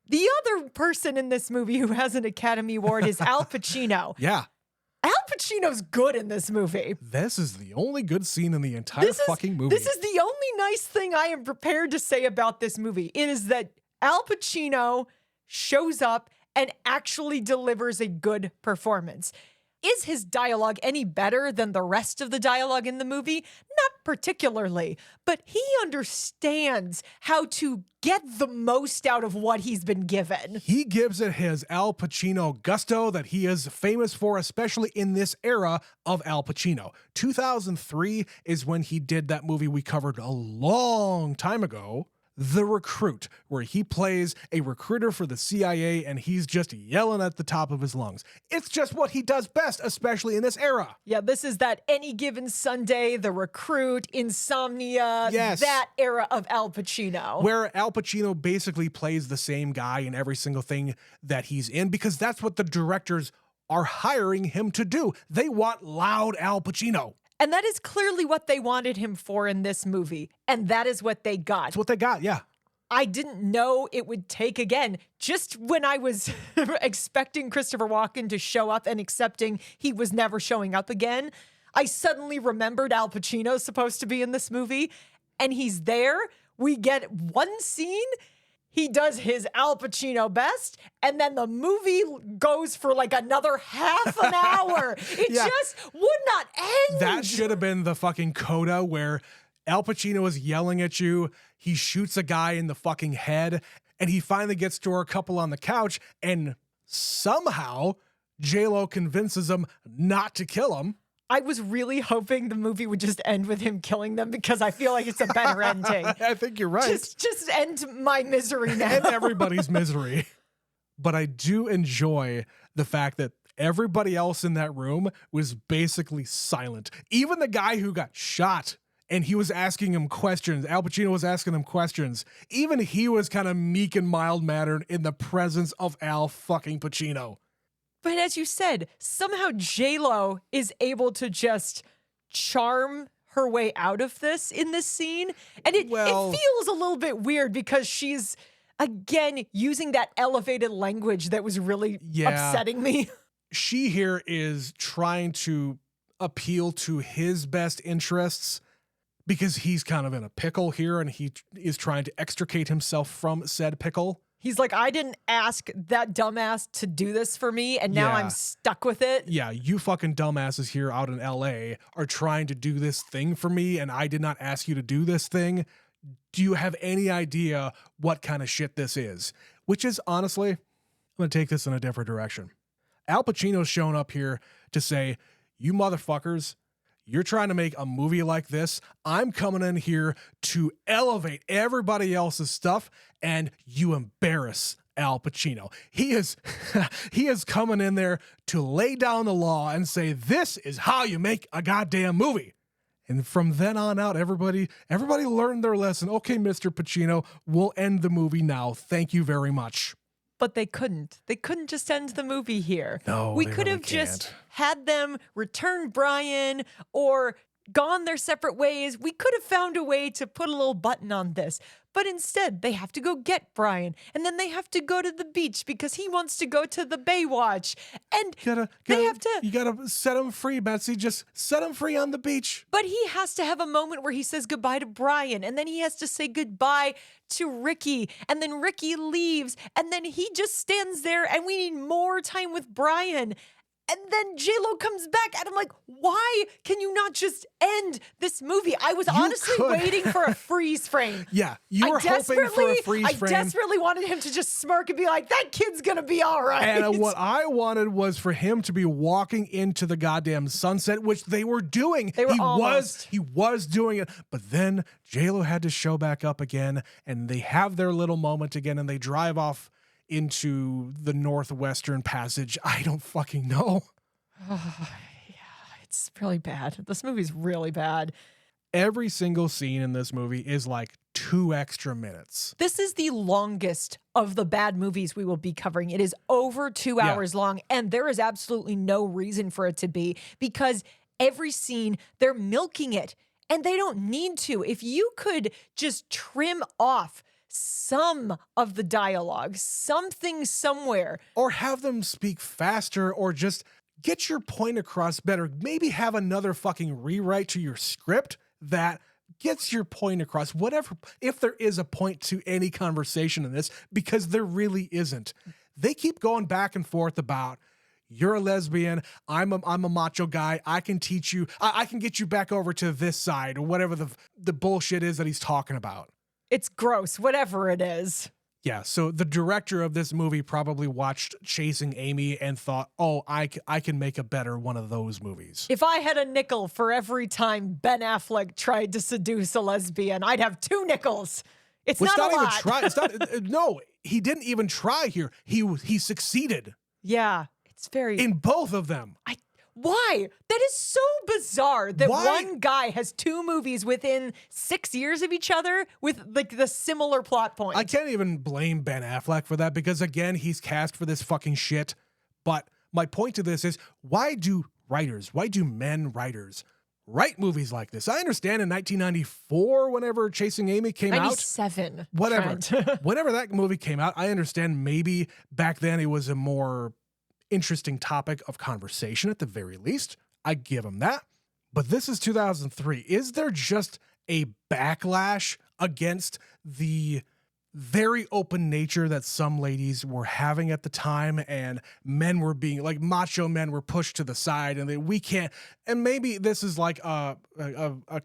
The other person in this movie who has an Academy Award is Al Pacino. Yeah. Al Pacino's good in this movie. This is the only good scene in the entire fucking movie. This is the only nice thing I am prepared to say about this movie. It is that Al Pacino shows up and actually delivers a good performance. Is his dialogue any better than the rest of the dialogue in the movie? Not particularly, but he understands how to get the most out of what he's been given. He gives it his Al Pacino gusto that he is famous for, especially in this era of Al Pacino. 2003 is when he did that movie we covered a long time ago, The Recruit, where he plays a recruiter for the CIA and he's just yelling at the top of his lungs. It's just what he does best, especially in this era. Yeah, this is that Any Given Sunday, The Recruit, Insomnia, yes. That era of Al Pacino. Where Al Pacino basically plays the same guy in every single thing that he's in because that's what the directors are hiring him to do. They want loud Al Pacino. And that is clearly what they wanted him for in this movie. And that is what they got. That's what they got, yeah. I didn't know it would take, again, just when I was expecting Christopher Walken to show up and accepting he was never showing up again, I suddenly remembered Al Pacino's supposed to be in this movie, and he's there. We get one scene. He does his Al Pacino best, and then the movie goes for like another half an hour. It just would not end. That should have been the fucking coda where Al Pacino is yelling at you. He shoots a guy in the fucking head, and he finally gets to her couple on the couch, and somehow J-Lo convinces him not to kill him. I was really hoping the movie would just end with him killing them because I feel like it's a better ending. I think you're right. Just end my misery now. And everybody's misery. But I do enjoy the fact that everybody else in that room was basically silent. Even the guy who got shot and he was asking him questions. Al Pacino was asking him questions. Even he was kind of meek and mild-mannered in the presence of Al fucking Pacino. But as you said, somehow J-Lo is able to just charm her way out of this in this scene. And it feels a little bit weird because she's, again, using that elevated language that was really upsetting me. She here is trying to appeal to his best interests because he's kind of in a pickle here and he is trying to extricate himself from said pickle. He's like, I didn't ask that dumbass to do this for me, and now I'm stuck with it. Yeah, you fucking dumbasses here out in LA are trying to do this thing for me, and I did not ask you to do this thing. Do you have any idea what kind of shit this is? Which is, honestly, I'm going to take this in a different direction. Al Pacino's shown up here to say, you motherfuckers, you're trying to make a movie like this. I'm coming in here to elevate everybody else's stuff, and you embarrass Al Pacino. He is coming in there to lay down the law and say, this is how you make a goddamn movie. And from then on out, everybody learned their lesson. Okay, Mr. Pacino, we'll end the movie now. Thank you very much. But they couldn't. They couldn't just end the movie here. No, we they could really have just can't. had them return Brian or gone their separate ways. We could have found a way to put a little button on this. But instead, they have to go get Brian. And then they have to go to the beach because he wants to go to the Baywatch. And you gotta set him free, Betsy. Just set him free on the beach. But he has to have a moment where he says goodbye to Brian. And then he has to say goodbye to Ricky. And then Ricky leaves. And then he just stands there and we need more time with Brian. And then J-Lo comes back, and I'm like, why can you not just end this movie? I was honestly waiting for a freeze frame. Yeah, you were hoping for a freeze frame. I desperately wanted him to just smirk and be like, that kid's gonna be all right. And what I wanted was for him to be walking into the goddamn sunset, which they were doing. He was doing it. But then J-Lo had to show back up again, and they have their little moment again, and they drive off into the Northwestern Passage. I don't fucking know. Yeah, it's really bad. This movie's really bad. Every single scene in this movie is like 2 extra minutes. This is the longest of the bad movies we will be covering. It is over 2 hours long, and there is absolutely no reason for it to be because every scene, they're milking it, and they don't need to. If you could just trim off some of the dialogue, something somewhere. Or have them speak faster or just get your point across better. Maybe have another fucking rewrite to your script that gets your point across. Whatever, if there is a point to any conversation in this, because there really isn't. They keep going back and forth about, you're a lesbian, I'm a macho guy, I can teach you, I can get you back over to this side, or whatever the bullshit is that he's talking about. It's gross, whatever it is. Yeah, so the director of this movie probably watched Chasing Amy and thought, oh, I can make a better one of those movies. If I had a nickel for every time Ben Affleck tried to seduce a lesbian, I'd have 2 nickels. It's not a lot. Even try. It's not. No, he didn't even try here. He succeeded. Yeah, it's very... In both of them. Why? That is so bizarre that one guy has 2 movies within 6 years of each other with like the similar plot points. I can't even blame Ben Affleck for that because, again, he's cast for this fucking shit. But my point to this is, why do men writers write movies like this. I understand in 1994, whenever Chasing Amy came out, 97. whatever, Trent. whenever that movie came out, I understand maybe back then it was a more interesting topic of conversation at the very least. I give them that. But this is 2003. Is there just a backlash against the very open nature that some ladies were having at the time, and men were being like macho men were pushed to the side, and we can't, and maybe this is like a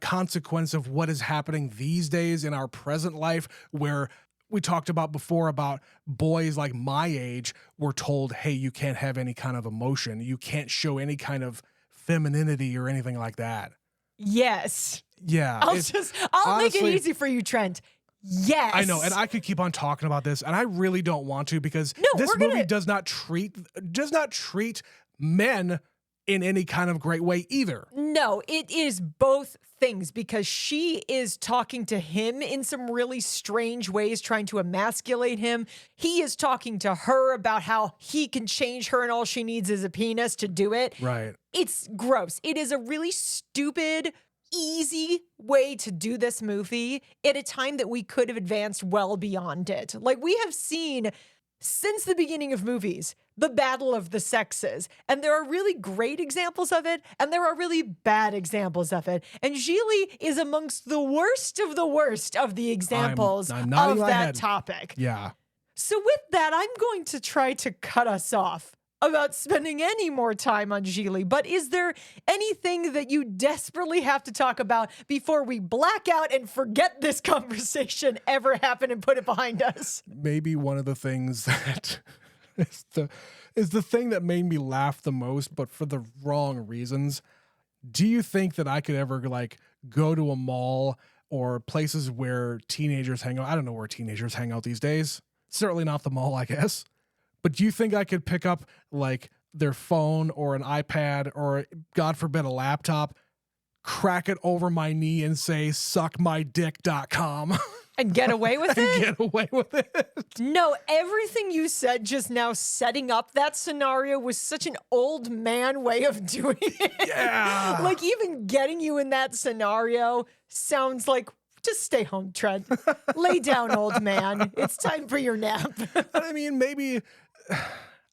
consequence of what is happening these days in our present life, where we talked about before about boys like my age were told, hey, you can't have any kind of emotion. You can't show any kind of femininity or anything like that. Yes. Yeah. I'll make it easy for you, Trent. Yes. I know, and I could keep on talking about this, and I really don't want to, because this movie does not treat men in any kind of great way either. No, it is both things, because she is talking to him in some really strange ways, trying to emasculate him. He is talking to her about how he can change her and all she needs is a penis to do it. Right. It's gross. It is a really stupid, easy way to do this movie at a time that we could have advanced well beyond it. Like, we have seen since the beginning of movies, the battle of the sexes. And there are really great examples of it, and there are really bad examples of it. And Gigli is amongst the worst of the examples I'm of that topic. Yeah. So with that, I'm going to try to cut us off about spending any more time on Gigli. But is there anything that you desperately have to talk about before we black out and forget this conversation ever happened and put it behind us? Maybe one of the things that is the thing that made me laugh the most, but for the wrong reasons. Do you think that I could ever like go to a mall or places where teenagers hang out? I don't know where teenagers hang out these days. Certainly not the mall, I guess. But do you think I could pick up like their phone or an iPad or, God forbid, a laptop, crack it over my knee and say suckmydick.com? And get away with it? Get away with it? No, everything you said just now setting up that scenario was such an old man way of doing it. Yeah. Like, even getting you in that scenario sounds like, just stay home, Trent. Lay down, old man. It's time for your nap. I mean, maybe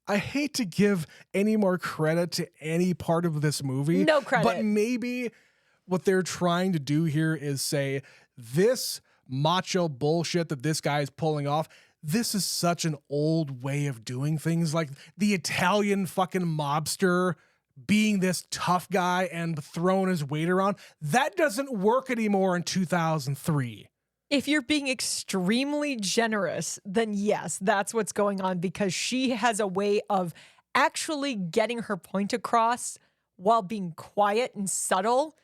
I hate to give any more credit to any part of this movie. No credit. But maybe what they're trying to do here is say, this macho bullshit that this guy is pulling off, this is such an old way of doing things. Like the Italian fucking mobster being this tough guy and throwing his weight around. That doesn't work anymore in 2003. If you're being extremely generous, then yes, that's what's going on, because she has a way of actually getting her point across while being quiet and subtle.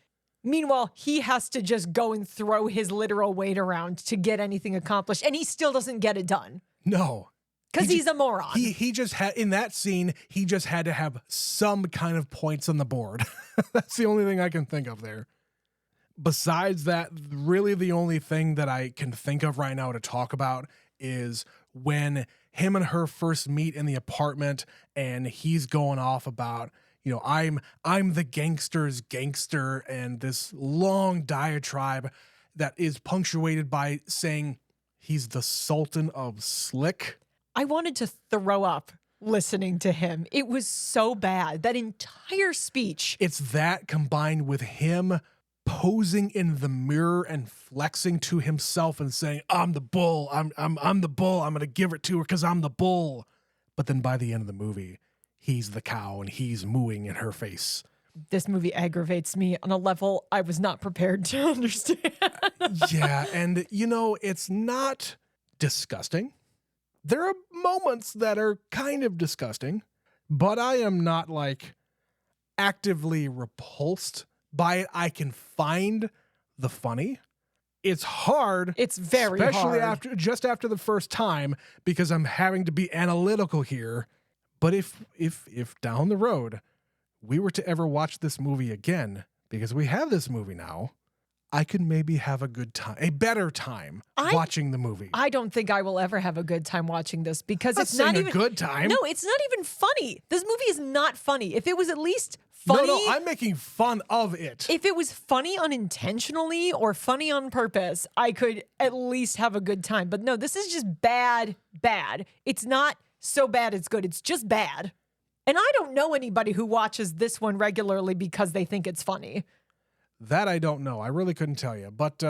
Meanwhile, he has to just go and throw his literal weight around to get anything accomplished, and he still doesn't get it done. No. Because he's a moron. He just had, in that scene, he just had to have some kind of points on the board. That's the only thing I can think of there. Besides that, really the only thing that I can think of right now to talk about is when him and her first meet in the apartment, and he's going off about, you know, I'm the gangster's gangster, and this long diatribe that is punctuated by saying he's the Sultan of Slick. I wanted to throw up listening to him. It was so bad. That entire speech. It's that combined with him posing in the mirror and flexing to himself and saying, I'm the bull. I'm the bull. I'm going to give it to her because I'm the bull. But then by the end of the movie, he's the cow and he's mooing in her face. This movie aggravates me on a level I was not prepared to understand. Yeah. And you know, it's not disgusting. There are moments that are kind of disgusting, but I am not like actively repulsed by it. I can find the funny. It's hard. It's very especially hard. Just after the first time, because I'm having to be analytical here. But if down the road we were to ever watch this movie again, because we have this movie now, I could maybe have a good time, a better time watching the movie. I don't think I will ever have a good time watching this because it's saying not even a good time. No, it's not even funny. This movie is not funny. If it was at least funny. No, I'm making fun of it. If it was funny unintentionally or funny on purpose, I could at least have a good time. But no, this is just bad. It's not so bad it's good. It's just bad. And I don't know anybody who watches this one regularly because they think it's funny. That I don't know. I really couldn't tell you. But,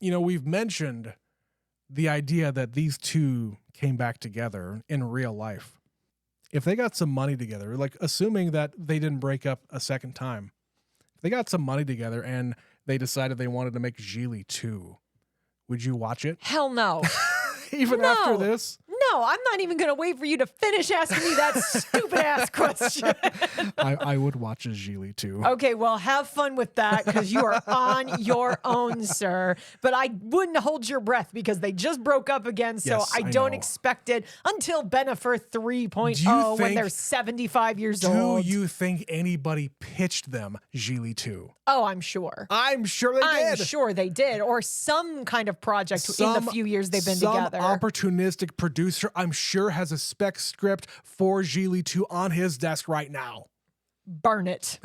we've mentioned the idea that these two came back together in real life. If they got some money together, like assuming that they didn't break up a second time, if they got some money together and they decided they wanted to make Gigli 2, would you watch it? Hell no. Even after this? No, I'm not even going to wait for you to finish asking me that stupid-ass question. I would watch a Gigli 2. Okay, well, have fun with that because you are on your own, sir. But I wouldn't hold your breath because they just broke up again, so Yes, I I don't know. expect it until Benefer 3.0 when they're 75 years old. Do you think anybody pitched them Gigli 2? Oh, I'm sure. I'm sure they I'm did. sure they did, or some kind of project in the few years they've been together. Some opportunistic producer, I'm sure, has a spec script for Gigli 2 on his desk right now. Burn it.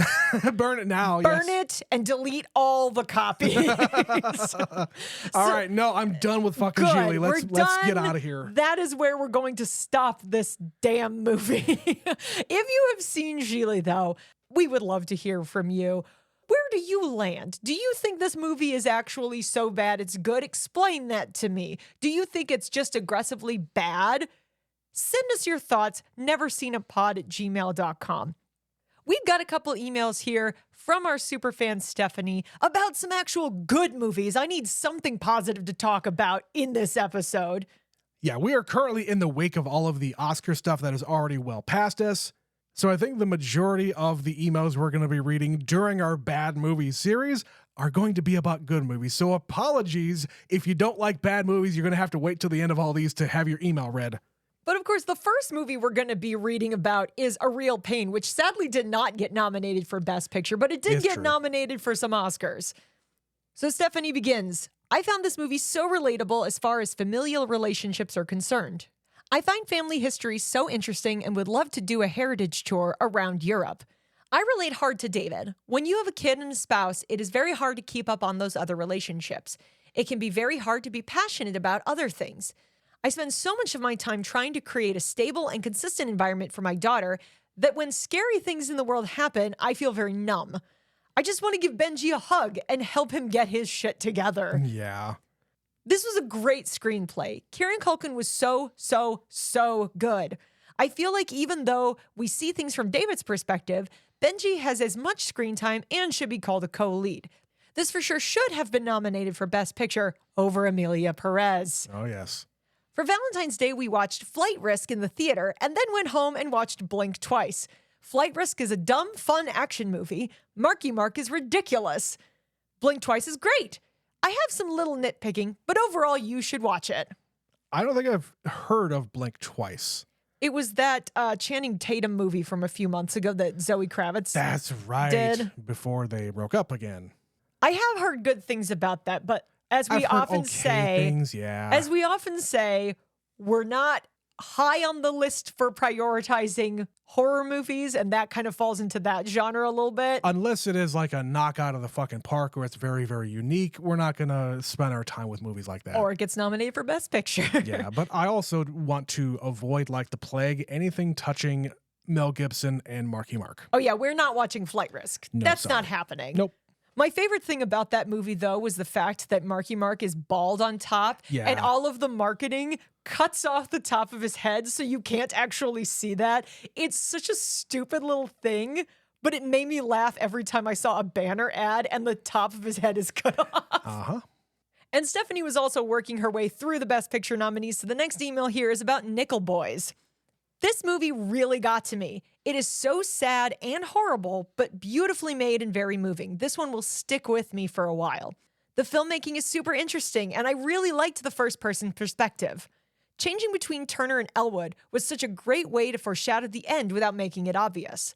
Burn it now. Burn yes. it and delete all the copies. All right, no, I'm done with fucking Good. Gigli. Let's get done. out of here. That is where we're going to stop this damn movie. If you have seen Gigli, though, we would love to hear from you. Where do you land? Do you think this movie is actually so bad it's good? Explain that to me. Do you think it's just aggressively bad? Send us your thoughts, neverseenapod@gmail.com. We've got a couple emails here from our superfan Stephanie about some actual good movies. I need something positive to talk about in this episode. Yeah, we are currently in the wake of all of the Oscar stuff that is already well past us. So I think the majority of the emails we're going to be reading during our bad movies series are going to be about good movies. So apologies if you don't like bad movies. You're going to have to wait till the end of all these to have your email read. But of course, the first movie we're going to be reading about is A Real Pain, which sadly did not get nominated for Best Picture, but it did get nominated for some Oscars. So Stephanie begins, I found this movie so relatable as far as familial relationships are concerned. I find family history so interesting and would love to do a heritage tour around Europe. I relate hard to David. When you have a kid and a spouse, it is very hard to keep up on those other relationships. It can be very hard to be passionate about other things. I spend so much of my time trying to create a stable and consistent environment for my daughter that when scary things in the world happen, I feel very numb. I just want to give Benji a hug and help him get his shit together. Yeah. This was a great screenplay. Kieran Culkin was so good. I feel like even though we see things from David's perspective, Benji has as much screen time and should be called a co-lead. This for sure should have been nominated for Best Picture over Emilia Perez. Oh, yes. For Valentine's Day, we watched Flight Risk in the theater and then went home and watched Blink twice. Flight Risk is a dumb, fun action movie. Marky Mark is ridiculous. Blink twice is great. I have some little nitpicking, but overall, you should watch it. I don't think I've heard of Blink twice. It was that Channing Tatum movie from a few months ago that Zoe Kravitz That's right. did. Before they broke up again. I have heard good things about that, but as we I've heard often okay say, things, yeah. as we often say, we're not high on the list for prioritizing horror movies, and that kind of falls into that genre a little bit. Unless it is like a knockout of the fucking park where it's very, very unique, we're not going to spend our time with movies like that. Or it gets nominated for Best Picture. Yeah, but I also want to avoid, like the plague, anything touching Mel Gibson and Marky Mark. Oh yeah, we're not watching Flight Risk. No, That's sorry. not happening. Nope. My favorite thing about that movie, though, was the fact that Marky Mark is bald on top, Yeah. and all of the marketing cuts off the top of his head so you can't actually see that. It's such a stupid little thing, but it made me laugh every time I saw a banner ad and the top of his head is cut off. Uh-huh. And Stephanie was also working her way through the Best Picture nominees, so the next email here is about Nickel Boys. This movie really got to me. It is so sad and horrible, but beautifully made and very moving. This one will stick with me for a while. The filmmaking is super interesting, and I really liked the first-person perspective. Changing between Turner and Elwood was such a great way to foreshadow the end without making it obvious.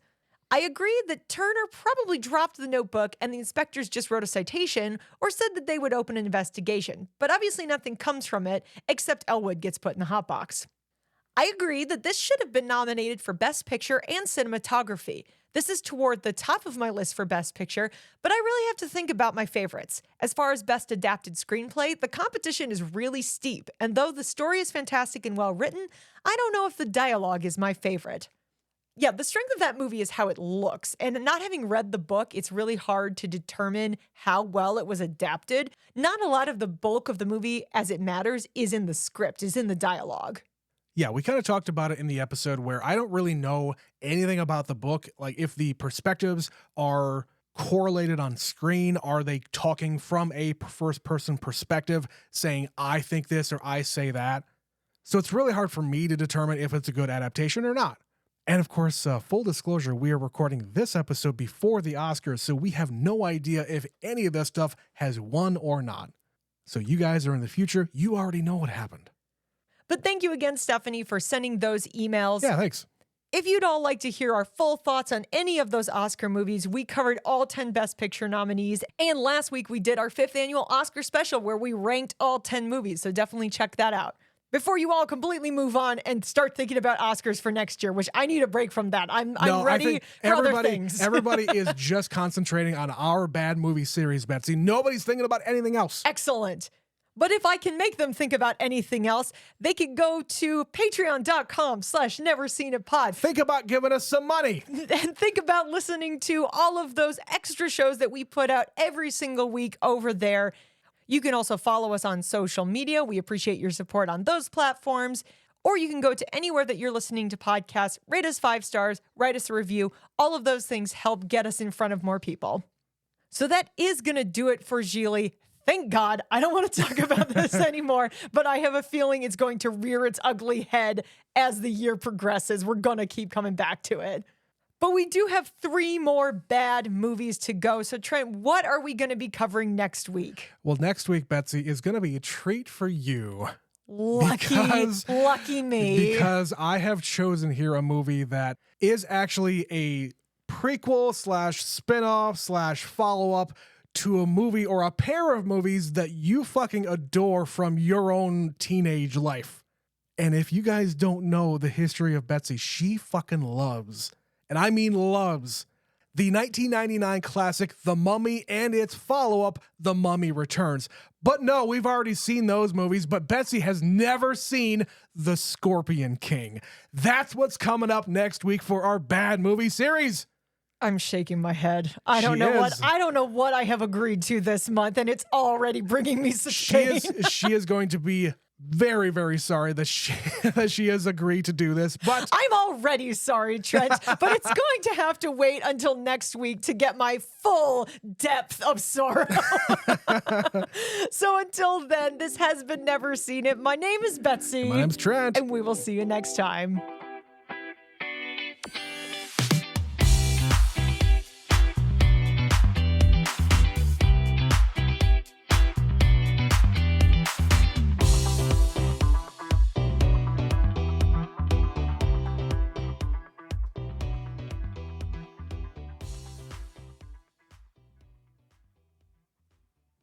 I agree that Turner probably dropped the notebook and the inspectors just wrote a citation or said that they would open an investigation, but obviously nothing comes from it except Elwood gets put in the hot box. I agree that this should have been nominated for Best Picture and Cinematography. This is toward the top of my list for Best Picture, but I really have to think about my favorites. As far as Best Adapted Screenplay, the competition is really steep, and though the story is fantastic and well written, I don't know if the dialogue is my favorite. Yeah, the strength of that movie is how it looks, and not having read the book, it's really hard to determine how well it was adapted. Not a lot of the bulk of the movie, as it matters, is in the script, is in the dialogue. Yeah, we kind of talked about it in the episode where I don't really know anything about the book. Like, if the perspectives are correlated on screen, are they talking from a first person perspective, saying, I think this or I say that? So it's really hard for me to determine if it's a good adaptation or not. And of course, full disclosure, we are recording this episode before the Oscars, so we have no idea if any of this stuff has won or not. So you guys are in the future. You already know what happened. But thank you again, Stephanie, for sending those emails. Yeah, thanks. If you'd all like to hear our full thoughts on any of those Oscar movies, we covered all 10 Best Picture nominees. And last week we did our 5th annual Oscar special where we ranked all 10 movies. So definitely check that out. Before you all completely move on and start thinking about Oscars for next year, which I need a break from that. I'm ready for other things. Everybody is just concentrating on our bad movie series, Betsy. Nobody's thinking about anything else. Excellent. But if I can make them think about anything else, they can go to patreon.com/neverseenitpod. Think about giving us some money. And think about listening to all of those extra shows that we put out every single week over there. You can also follow us on social media. We appreciate your support on those platforms. Or you can go to anywhere that you're listening to podcasts, rate us 5 stars, write us a review. All of those things help get us in front of more people. So that is going to do it for Gigli. Thank God. I don't want to talk about this anymore, but I have a feeling it's going to rear its ugly head as the year progresses. We're going to keep coming back to it. But we do have 3 more bad movies to go. So Trent, what are we going to be covering next week? Well, next week, Betsy, is going to be a treat for you. Lucky me. Because I have chosen here a movie that is actually a prequel / spin-off / follow-up to a movie or a pair of movies that you fucking adore from your own teenage life. And if you guys don't know the history of Betsy, she fucking loves, and I mean loves, the 1999 classic The Mummy and its follow-up, The Mummy Returns. But no, we've already seen those movies, but Betsy has never seen The Scorpion King. That's what's coming up next week for our bad movie series. I'm shaking my head. I don't know what I have agreed to this month, and it's already bringing me such pain. She is going to be very, very sorry that she has agreed to do this. But I'm already sorry, Trent, but it's going to have to wait until next week to get my full depth of sorrow. So until then, this has been Never Seen It. My name is Betsy. My name's Trent. And we will see you next time.